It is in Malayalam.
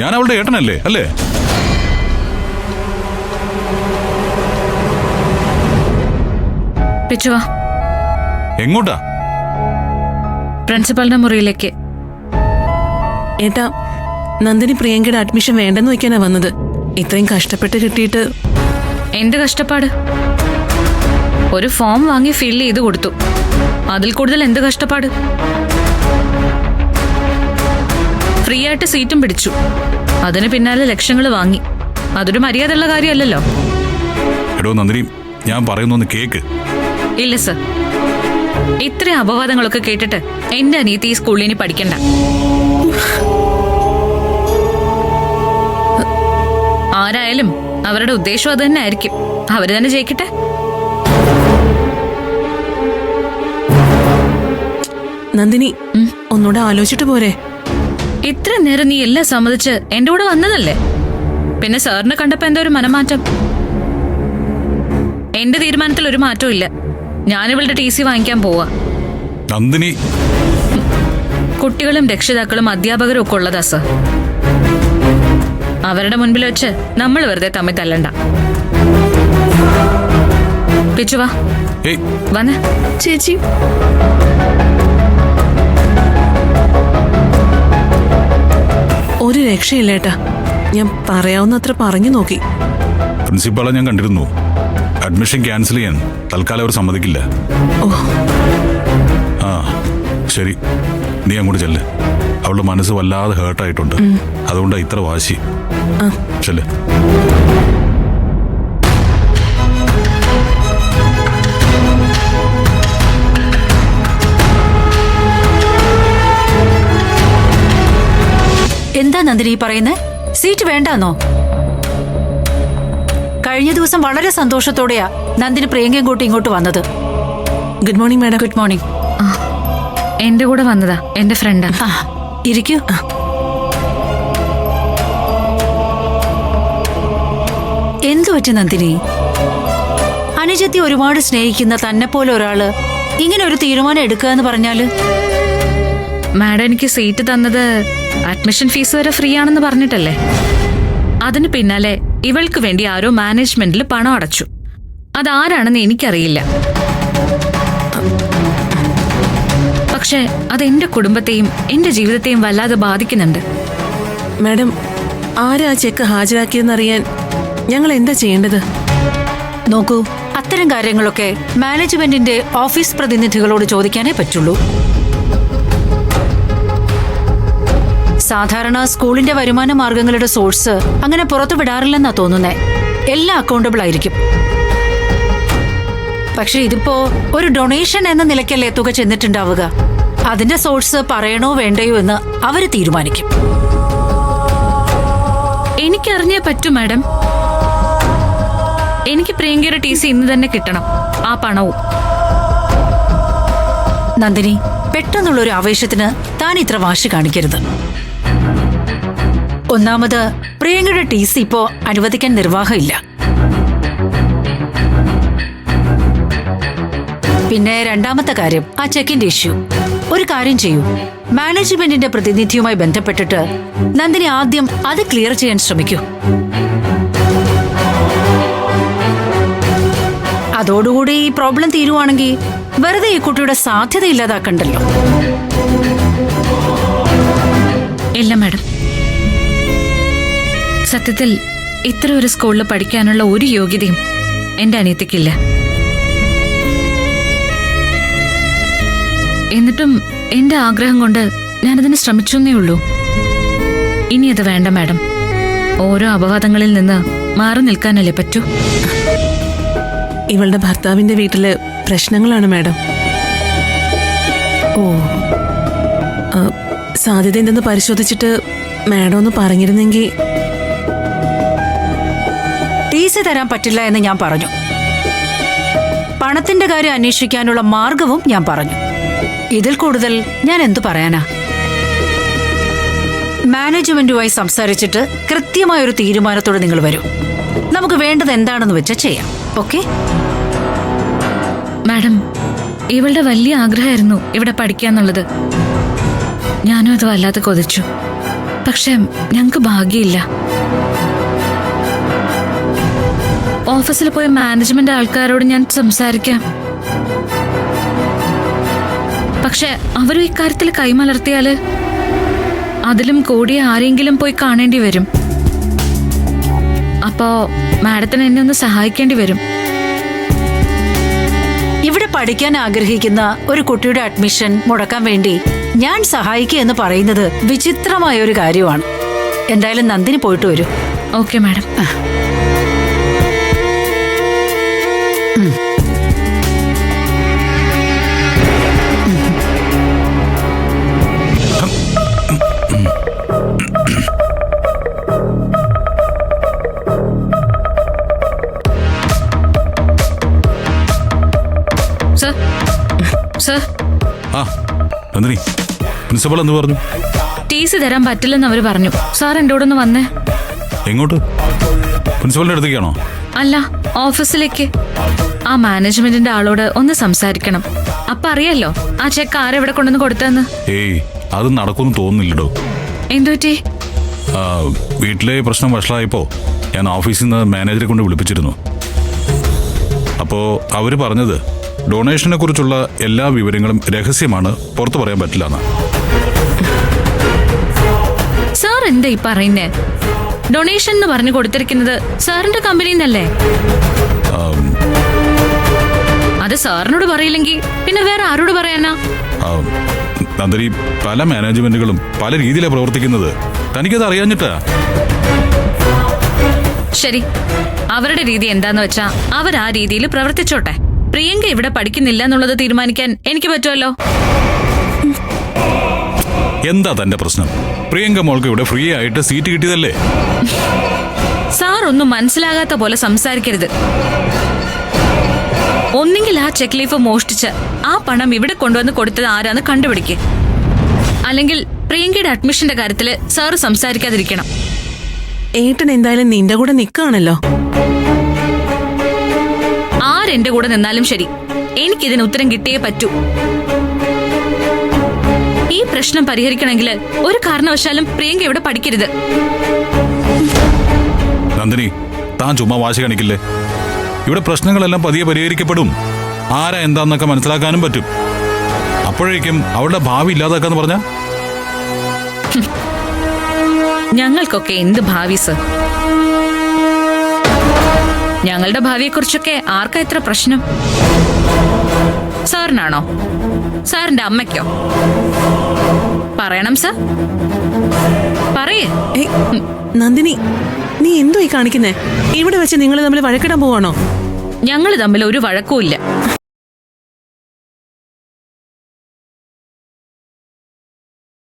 ഞാൻ അവളുടെ ഏട്ടനല്ലേ അല്ലേ? പിച്ചുവാ. എങ്ങോട്ടാ? പ്രിൻസിപ്പലിന്റെ മുറിയിലേക്ക്. ഏട്ടാ, നന്ദിനി പ്രിയങ്കയുടെ അഡ്മിഷൻ വേണ്ടെന്ന് വെക്കാനാ വന്നത്. ഇത്രയും കഷ്ടപ്പെട്ട് കിട്ടിയിട്ട്. എന്ത് കഷ്ടപ്പാട്? ഒരു ഫോം വാങ്ങി ഫിൽ ചെയ്ത് കൊടുത്തു. അതിൽ കൂടുതൽ എന്ത് കഷ്ടപ്പാട്? ഫ്രീ ആയിട്ട് സീറ്റും പിടിച്ചു. അതിന് പിന്നാലെ ലക്ഷങ്ങൾ വാങ്ങി. അതൊരു മര്യാദയുള്ള കാര്യമല്ലല്ലോ. എടോ നന്ദിനി, ഞാൻ പറയുന്നൊന്ന് കേക്ക്. ഇല്ല സർ, ഇത്രയും അപവാദങ്ങളൊക്കെ കേട്ടിട്ട് എന്റെ അനിയത്തി ഈ സ്കൂളിൽ ഇനി പഠിക്കണ്ട. ആരായാലും അവരുടെ ഉദ്ദേശം അത് തന്നെ ആയിരിക്കും. അവര് തന്നെ ജയിക്കട്ടെ. നന്ദിനി, ഒന്നുകൂടെ ആലോചിച്ചിട്ട് പോരെ? ഇത്ര നേരം നീ എല്ലാം സമ്മതിച്ച് എന്റെ കൂടെ വന്നതല്ലേ? പിന്നെ സാറിനെ കണ്ടപ്പോ എന്താ ഒരു മനമാറ്റം? എന്റെ തീരുമാനത്തിൽ ഒരു മാറ്റവും ഇല്ല. ഞാനിവളുടെ TC വാങ്ങിക്കാൻ പോവാ. നന്ദിനി, കുട്ടികളും രക്ഷിതാക്കളും അധ്യാപകരും ഒക്കെ ഉള്ളതാ സർ. അവരുടെ മുൻപിൽ വെച്ച് നമ്മൾ വെറുതെ തമ്മിൽ തല്ലണ്ട. പിച്ചുവാ വന്നേ. ചേച്ചി, ഒരു രക്ഷയില്ലേട്ടാ. ഞാൻ പറയാവുന്നത്ര പറഞ്ഞു നോക്കി. പ്രിൻസിപ്പാളെ ഞാൻ കണ്ടിരുന്നു. അഡ്മിഷൻ ക്യാൻസൽ ചെയ്യാൻ തൽക്കാലം അവർ സമ്മതിക്കില്ല. ഓ, ആ ശരി, നീ അങ്ങോട്ട് ചെല്ല്. അവളുടെ മനസ്സ് വല്ലാതെ ഹേർട്ടായിട്ടുണ്ട്. അതുകൊണ്ടാണ് ഇത്ര വാശി. ചെല്ല്. എന്താ നന്ദിനി പറയുന്നത്? സീറ്റ് വേണ്ടാന്നോ? കഴിഞ്ഞ ദിവസം വളരെ സന്തോഷത്തോടെയാ നന്ദിനി പ്രിയങ്കയും കൂട്ടി ഇങ്ങോട്ട് വന്നത്. Good morning madam. Good morning. എന്റെ കൂടെ വന്നതാ എന്റെ ഫ്രണ്ടാ. ഇരിക്കൂ. എന്തു പറ്റി നന്ദിനി? അനുജത്തി ഒരുപാട് സ്നേഹിക്കുന്ന തന്നെ പോലെ ഒരാള് ഇങ്ങനെ ഒരു തീരുമാനം എടുക്കുക എന്ന് പറഞ്ഞാല്? മാഡം എനിക്ക് സീറ്റ് തന്നത് അഡ്മിഷൻ ഫീസ് വരെ ഫ്രീ ആണെന്ന് പറഞ്ഞിട്ടല്ലേ? അതിന് പിന്നാലെ ഇവൾക്ക് വേണ്ടി ആരോ മാനേജ്മെന്റിൽ പണം അടച്ചു. അതാരാണെന്ന് എനിക്കറിയില്ല. പക്ഷെ അത് എന്റെ കുടുംബത്തെയും എന്റെ ജീവിതത്തെയും വല്ലാതെ ബാധിക്കുന്നുണ്ട്. മാഡം, ആരാ ചെക്ക് ഹാജരാക്കിയെന്നറിയാൻ ഞങ്ങൾ എന്താ ചെയ്യേണ്ടത്? നോക്കൂ, അത്തരം കാര്യങ്ങളൊക്കെ മാനേജ്മെന്റിന്റെ ഓഫീസ് പ്രതിനിധികളോട് ചോദിക്കാനേ പറ്റുള്ളൂ. സാധാരണ സ്കൂളിന്റെ വരുമാന മാർഗങ്ങളുടെ സോഴ്സ് അങ്ങനെ പുറത്തു വിടാറില്ലെന്നാ തോന്നുന്നേ. എല്ലാം അക്കൗണ്ടബിൾ ആയിരിക്കും. പക്ഷെ ഇതിപ്പോ ഒരു ഡൊണേഷൻ എന്ന നിലയ്ക്കല്ലേ തുക ചെന്നിട്ടുണ്ടാവുക. അതിന്റെ സോഴ്സ് പറയണോ വേണ്ടയോ എന്ന് അവര് തീരുമാനിക്കും. എനിക്കറിഞ്ഞേ പറ്റൂ മാഡം. എനിക്ക് പ്രിയങ്കയുടെ TC ഇന്ന് തന്നെ കിട്ടണം, ആ പണവും. നന്ദിനി, പെട്ടെന്നുള്ളൊരു ആവേശത്തിന് താൻ ഇത്ര വാശി കാണിക്കരുത്. ഒന്നാമത് പ്രിയങ്കയുടെ TC ഇപ്പോ അനുവദിക്കാൻ നിർവാഹമില്ല. പിന്നെ രണ്ടാമത്തെ കാര്യം, ആ ചെക്കിന്റെ ഇഷ്യൂ. ഒരു കാര്യം ചെയ്യൂ, മാനേജ്മെന്റിന്റെ പ്രതിനിധിയുമായി ബന്ധപ്പെട്ടിട്ട് നന്ദിനി ആദ്യം അത് ക്ലിയർ ചെയ്യാൻ ശ്രമിക്കൂ. അതോടുകൂടി ഈ പ്രോബ്ലം തീരുവാണെങ്കിൽ വെറുതെ ഈ കുട്ടിയുടെ സാധ്യത ഇല്ലാതാക്കണ്ടല്ലോ. ഇല്ല മാഡം, സത്യത്തിൽ ഇത്ര ഒരു സ്കൂളിൽ പഠിക്കാനുള്ള ഒരു യോഗ്യതയും എന്റെ അനിയത്തിക്കില്ല. എന്നിട്ടും എന്റെ ആഗ്രഹം കൊണ്ട് ഞാനതിന് ശ്രമിച്ചെന്നേ ഉള്ളൂ. ഇനി അത് വേണ്ട മാഡം. ഓരോ അപവാദങ്ങളിൽ നിന്ന് മാറി നിൽക്കാനല്ലേ പറ്റൂ. ഇവളുടെ ഭർത്താവിന്റെ വീട്ടില് പ്രശ്നങ്ങളാണ് മാഡം. ഓ, സാധ്യത എന്തെന്ന് പരിശോധിച്ചിട്ട് മാഡം ഒന്ന് പറഞ്ഞിരുന്നെങ്കിൽ. TC തരാൻ പറ്റില്ല എന്ന് ഞാൻ പറഞ്ഞു. പണത്തിന്റെ കാര്യം അന്വേഷിക്കാനുള്ള മാർഗവും ഞാൻ പറഞ്ഞു. ഇതിൽ കൂടുതൽ ഞാൻ എന്തു പറയാനാ? മാനേജ്മെന്റുമായി സംസാരിച്ചിട്ട് കൃത്യമായൊരു തീരുമാനത്തോടെ നിങ്ങൾ വരൂ. നമുക്ക് വേണ്ടത് എന്താണെന്ന് വെച്ചാൽ ചെയ്യാം. ഓക്കെ മാഡം, ഇവളുടെ വലിയ ആഗ്രഹമായിരുന്നു ഇവിടെ പഠിക്കാന്നുള്ളത്. ഞാനും അത് വല്ലാതെ കൊതിച്ചു. പക്ഷെ ഞങ്ങക്ക് ഭാഗ്യമില്ല. ഓഫീസിൽ പോയ മാനേജ്മെന്റ് ആൾക്കാരോട് ഞാൻ സംസാരിക്കാം. പക്ഷെ അവരും ഇക്കാര്യത്തിൽ കൈമലർത്തിയാല് അതിലും കൂടി ആരെങ്കിലും പോയി കാണേണ്ടി വരും. അപ്പോ മാഡത്തിന് എന്നെ ഒന്ന് സഹായിക്കേണ്ടി വരും. ഇവിടെ പഠിക്കാൻ ആഗ്രഹിക്കുന്ന ഒരു കുട്ടിയുടെ അഡ്മിഷൻ മുടക്കാൻ വേണ്ടി ഞാൻ സഹായിക്കുക എന്ന് പറയുന്നത് വിചിത്രമായ ഒരു കാര്യമാണ്. എന്തായാലും നന്ദിനി പോയിട്ട് വരൂ. Okay madam. സർ സർ ആ നന്ദിനി, പ്രിൻസിപ്പൽ എന്ത് പറഞ്ഞു? TC തരാൻ പറ്റില്ലെന്ന് അവര് പറഞ്ഞു. സാർ എൻ്റെ കൂടെ ഒന്ന് വന്നേ. എങ്ങോട്ട്? പ്രിൻസിപ്പലിന്റെ അടുത്തേക്കാണോ? അല്ല, ഓഫീസിലേക്ക്. ആ മാനേജ്മെന്റിന്റെ ആളോട് ഒന്ന് സംസാരിക്കണം. അപ്പൊ അറിയാലോ ആ ചെക്ക് ആരെവിടെ കൊണ്ടുവന്ന് കൊടുത്തെന്ന്. ഏയ്, അത് നടക്കുമെന്ന് തോന്നുന്നില്ലടോ. എന്തുപറ്റി? വീട്ടിലെ പ്രശ്നം വഷളായപ്പോ ഞാൻ ഓഫീസിൽ നിന്ന് മാനേജറെ കൊണ്ട് വിളിപ്പിച്ചിരുന്നു. അപ്പോ അവര് പറഞ്ഞത് ഡൊണേഷനെ കുറിച്ചുള്ള എല്ലാ വിവരങ്ങളും രഹസ്യമാണ്, പുറത്തു പറയാൻ പറ്റില്ലെന്ന്. സാർ എന്താ ഈ പറയുന്നേ? ഡൊണേഷൻ എന്ന് പറഞ്ഞു കൊടുത്തിരിക്കുന്നത് സാറിന്റെ കമ്പനിയിൽ നിന്നല്ലേ? അത് സാറിനോട് പറയില്ലെങ്കിൽ പിന്നെ വേറെ ആരോട് പറയാനാ? നന്ദിനി, പല മാനേജ്മെന്റുകളും പല രീതിയിലാണ് പ്രവർത്തിക്കുന്നത്. തനിക്കത് അറിയാഞ്ഞിട്ടാ. ശരി, അവരുടെ രീതി എന്താന്ന് വെച്ചാ അവർ ആ രീതിയിൽ പ്രവർത്തിച്ചോട്ടെ. പ്രിയങ്ക ഇവിടെ പഠിക്കുന്നില്ല എന്നുള്ളത് തീരുമാനിക്കാൻ എനിക്ക് പറ്റുമല്ലോ. എന്താ തന്റെ പ്രശ്നം? പ്രിയങ്ക മോൾക്ക് ഇവിടെ ഫ്രീ ആയിട്ട് സീറ്റ് കിട്ടിയതല്ലേ? സാർ ഒന്നും മനസ്സിലാകാത്ത പോലെ സംസാരിക്കരുത്. ഒന്നെങ്കിൽ ആ ചെക്ക് ലീഫ് മോഷ്ടിച്ച് ആ പണം ഇവിടെ കൊണ്ടുവന്ന് കൊടുത്തത് ആരാന്ന് കണ്ടുപിടിക്ക്. അല്ലെങ്കിൽ പ്രിയങ്കയുടെ അഡ്മിഷന്റെ കാര്യത്തില് സാർ സംസാരിക്കാതിരിക്കണം. ഏട്ടൻ എന്തായാലും നിന്റെ കൂടെ നിൽക്കുകയാണല്ലോ. ആരെന്റെ കൂടെ നിന്നാലും ശരി, എനിക്കിതിന് ഉത്തരം കിട്ടിയേ പറ്റൂ. ഈ പ്രശ്നം പരിഹരിക്കണമെങ്കിൽ ഒരു കാരണവശാലും പ്രിയങ്ക ഇവിടെ പഠിക്കരുത്. നന്ദിനി, താൻ ചുമ്മാ വാശി കാണിക്കില്ലേ? ഇവിടെ പ്രശ്നങ്ങളെല്ലാം പതിയെ പരിഹരിക്കപ്പെടും. ആരാ എന്താന്നൊക്കെ മനസ്സിലാക്കാനും പറ്റും. അപ്പോഴേക്കും അവളുടെ ഭാവി ഇല്ലാതാക്കാന്ന് പറഞ്ഞ ഞങ്ങൾക്കൊക്കെ എന്ത് ഭാവി സർ? ഞങ്ങളുടെ ഭാവിയെക്കുറിച്ചൊക്കെ ആർക്കാ ഇത്ര പ്രശ്നം? സാറിനാണോ? സാറിന്റെ അമ്മയ്ക്കോ? പറയണം സർ, പറയേ. നന്ദിനി, നീ എന്തോ ഈ കാണിക്കുന്നേ? ഇവിടെ വെച്ച് നിങ്ങൾ തമ്മിൽ വഴക്കിടാൻ പോവാണോ? ഞങ്ങൾ തമ്മിൽ ഒരു വഴക്കുമില്ല.